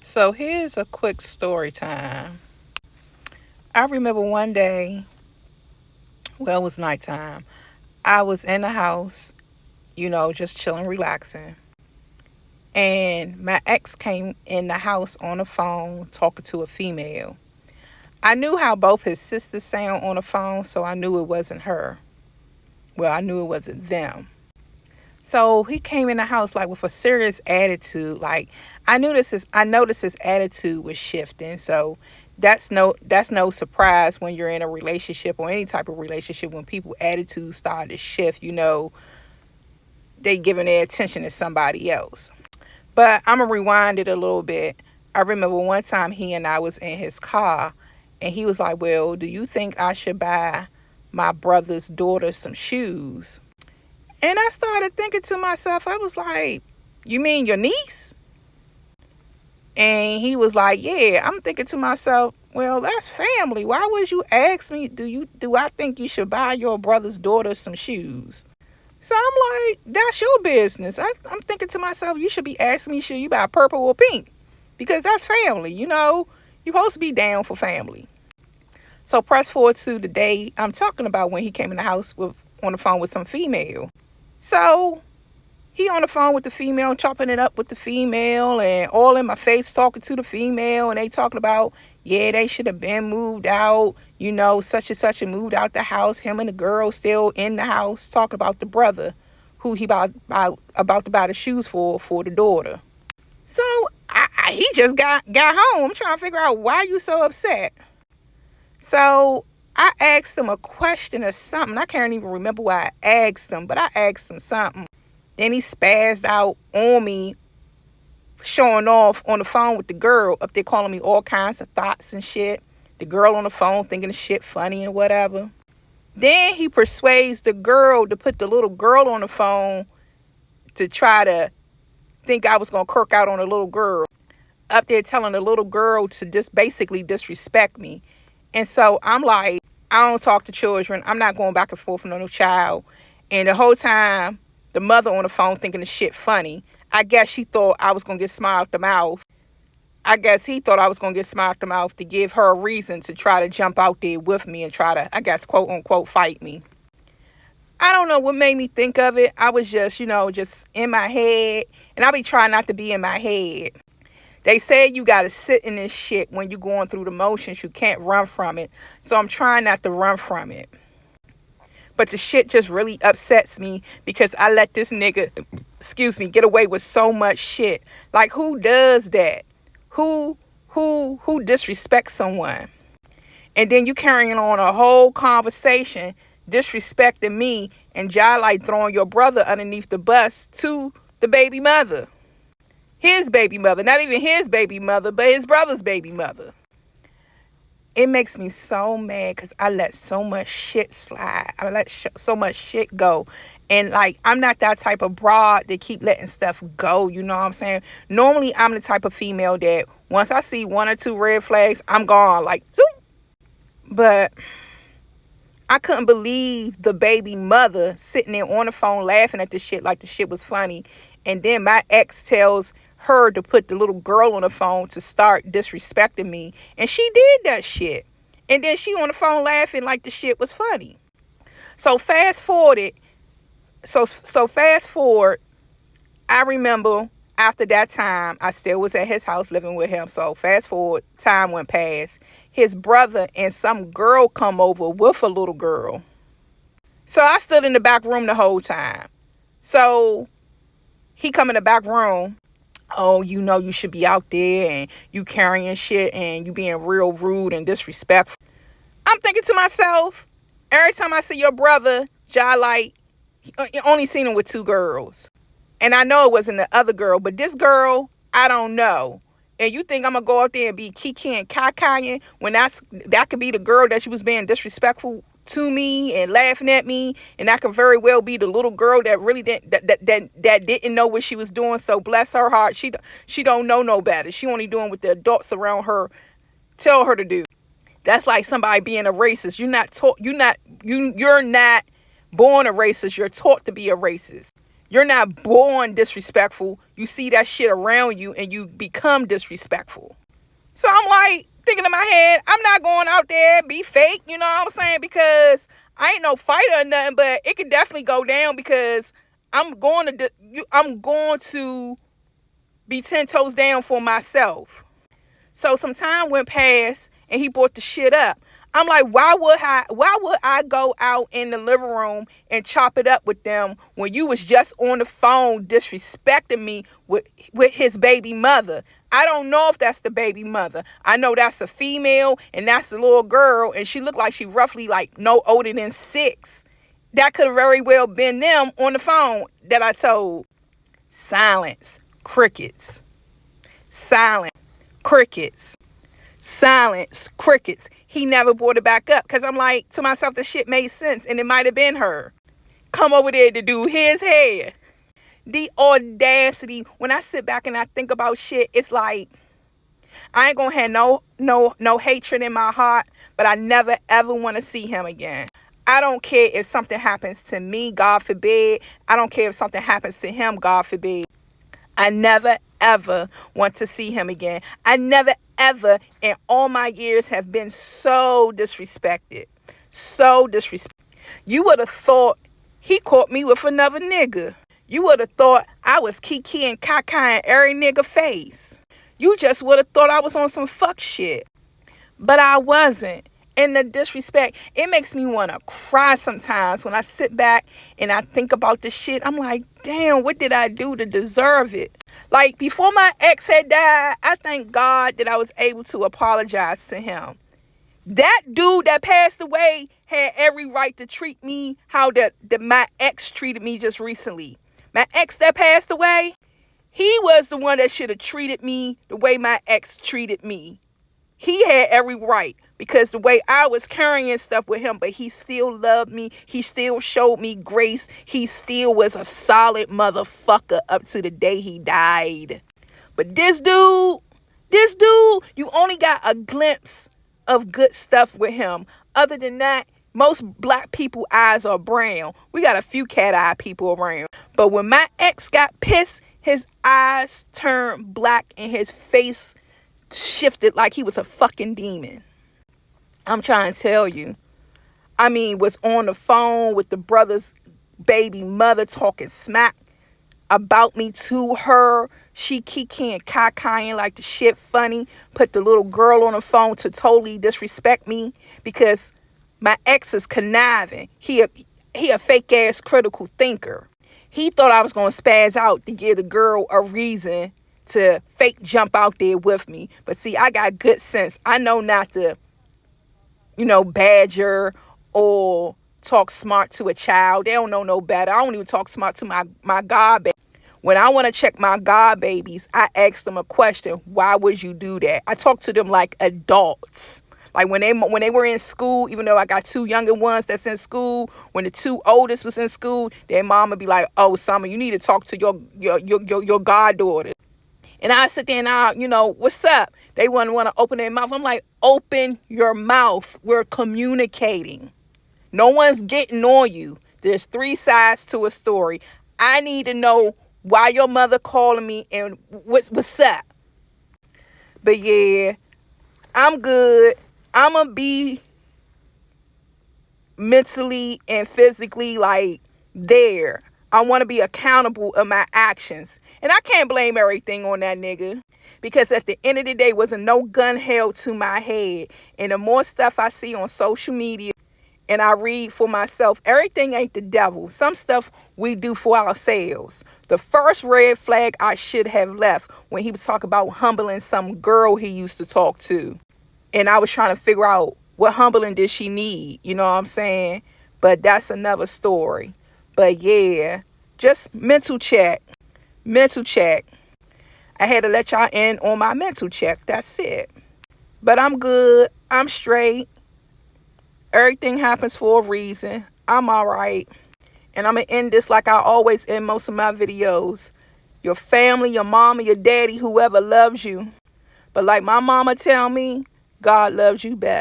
So here's a quick story time. I remember one day, well, it was nighttime. I was in the house, just chilling, relaxing. And my ex came in the house on the phone talking to a female. I knew how both his sisters sound on the phone, so I knew it wasn't her. Well, I knew it wasn't them. So he came in the house like with a serious attitude. Like I noticed his attitude was shifting. So that's no surprise when you're in a relationship or any type of relationship when people attitudes start to shift, they giving their attention to somebody else. But I'm gonna rewind it a little bit. I remember one time he and I was in his car and he was like, "Well, do you think I should buy my brother's daughter some shoes?" And I started thinking to myself, I was like, "You mean your niece?" And he was like, "Yeah." I'm thinking to myself, well, that's family. Why would you ask me, do I think you should buy your brother's daughter some shoes? So I'm like, that's your business. I'm thinking to myself, you should be asking me, should you buy purple or pink? Because that's family, You're supposed to be down for family. So press forward to the day I'm talking about when he came in the house on the phone with some female. So he on the phone with the female, chopping it up with the female and all in my face talking to the female. And they talking about, yeah, they should have been moved out. Such and such and moved out the house. Him and the girl still in the house. Talking about the brother who he about to buy the shoes for the daughter. So he just got home. I'm trying to figure out why you so upset. So I asked him a question or something. I can't even remember why I asked him, but I asked him something. Then he spazzed out on me, showing off on the phone with the girl up there, calling me all kinds of thoughts and shit. The girl on the phone thinking the shit funny and whatever. Then he persuades the girl to put the little girl on the phone to try to think I was going to kirk out on the little girl. Up there telling the little girl to just basically disrespect me. And so I'm like, I don't talk to children. I'm not going back and forth with no child. And the whole time, the mother on the phone thinking the shit funny. I guess she thought I was going to get smiled out the mouth. I guess he thought I was going to get smiled out the mouth to give her a reason to try to jump out there with me and try to, I guess, quote unquote, fight me. I don't know what made me think of it. I was just, just in my head. And I be trying not to be in my head. They say you got to sit in this shit when you're going through the motions. You can't run from it. So I'm trying not to run from it. But the shit just really upsets me because I let this nigga, get away with so much shit. Like, who does that? Who disrespects someone? And then you carrying on a whole conversation disrespecting me and like throwing your brother underneath the bus to the baby mother. His baby mother. Not even his baby mother, but his brother's baby mother. It makes me so mad because I let so much shit slide. I let so much shit go. And like, I'm not that type of broad that keep letting stuff go. You know what I'm saying? Normally, I'm the type of female that once I see one or two red flags, I'm gone. Like, zoom. But I couldn't believe the baby mother sitting there on the phone laughing at the shit like the shit was funny. And then my ex tells her to put the little girl on the phone to start disrespecting me. And she did that shit. And then she on the phone laughing like the shit was funny. So fast forward, I remember after that time, I still was at his house living with him. So fast forward, time went past. His brother and some girl come over with a little girl. So I stood in the back room the whole time. So he come in the back room. Oh, you should be out there and you carrying shit and you being real rude and disrespectful. I'm thinking to myself, every time I see your brother, like, you only seen him with two girls. And I know it wasn't the other girl, but this girl, I don't know. And you think I'm going to go out there and be kiki and kakaing when that could be the girl that she was being disrespectful to me and laughing at me, and that could very well be the little girl that really didn't know what she was doing. So bless her heart, she don't know no better. She only doing what the adults around her tell her to do. That's like somebody being a racist. You're not born a racist. You're taught to be a racist. You're not born disrespectful. You see that shit around you and you become disrespectful. So I'm like thinking in my head, I'm not going out there be fake, you know what I'm saying? Because I ain't no fighter or nothing, but it could definitely go down because I'm going to be 10 toes down for myself. So some time went past and he brought the shit up. I'm like, why would I go out in the living room and chop it up with them when you was just on the phone disrespecting me with his baby mother? I don't know if that's the baby mother. I know that's a female and that's a little girl, and she looked like she roughly like no older than 6. That could have very well been them on the phone that I told. Silence. Crickets. Silent. Crickets. Silence. Crickets. He never brought it back up because I'm like to myself, the shit made sense and it might have been her. Come over there to do his hair. The audacity. When I sit back and I think about shit, it's like I ain't gonna have no hatred in my heart, but I never ever want to see him again. I don't care if something happens to me, God forbid. I don't care if something happens to him, God forbid. I never ever want to see him again. I never ever in all my years have been so disrespected. So disrespected. You would have thought he caught me with another nigga. You would have thought I was kiki and kaka in every nigga face. You just would have thought I was on some fuck shit. But I wasn't. And the disrespect, it makes me want to cry sometimes when I sit back and I think about this shit. I'm like, damn, what did I do to deserve it? Like, before my ex had died, I thank God that I was able to apologize to him. That dude that passed away had every right to treat me how that my ex treated me just recently. My ex that passed away, he was the one that should have treated me the way my ex treated me. He had every right because the way I was carrying stuff with him, but he still loved me. He still showed me grace. He still was a solid motherfucker up to the day he died. But this dude, you only got a glimpse of good stuff with him. Other than that, most black people eyes are brown. We got a few cat-eyed people around. But when my ex got pissed, his eyes turned black and his face shifted like he was a fucking demon. I'm trying to tell you. I mean, was on the phone with the brother's baby mother talking smack about me to her. She kiki and kakaing like the shit funny. Put the little girl on the phone to totally disrespect me because my ex is conniving. He a fake ass critical thinker. He thought I was going to spaz out to give the girl a reason to fake jump out there with me. But see, I got good sense. I know not to, badger or talk smart to a child. They don't know no better. I don't even talk smart to my god baby. When I want to check my god babies, I ask them a question. Why would you do that? I talk to them like adults. Like when they were in school, even though I got 2 younger ones that's in school, when the 2 oldest was in school, their mom would be like, "Oh, Summer, you need to talk to your goddaughter." And I sit there and what's up? They want to open their mouth. I'm like, open your mouth. We're communicating. No one's getting on you. There's 3 sides to a story. I need to know why your mother calling me and what's up. But yeah, I'm good. I'm going to be mentally and physically like there. I want to be accountable of my actions. And I can't blame everything on that nigga. Because at the end of the day, wasn't no gun held to my head. And the more stuff I see on social media and I read for myself, everything ain't the devil. Some stuff we do for ourselves. The first red flag I should have left when he was talking about humbling some girl he used to talk to. And I was trying to figure out what humbling did she need. You know what I'm saying? But that's another story. But yeah, just mental check. Mental check. I had to let y'all in on my mental check. That's it. But I'm good. I'm straight. Everything happens for a reason. I'm all right. And I'm going to end this like I always end most of my videos. Your family, your mama, your daddy, whoever loves you. But like my mama tell me, God loves you best.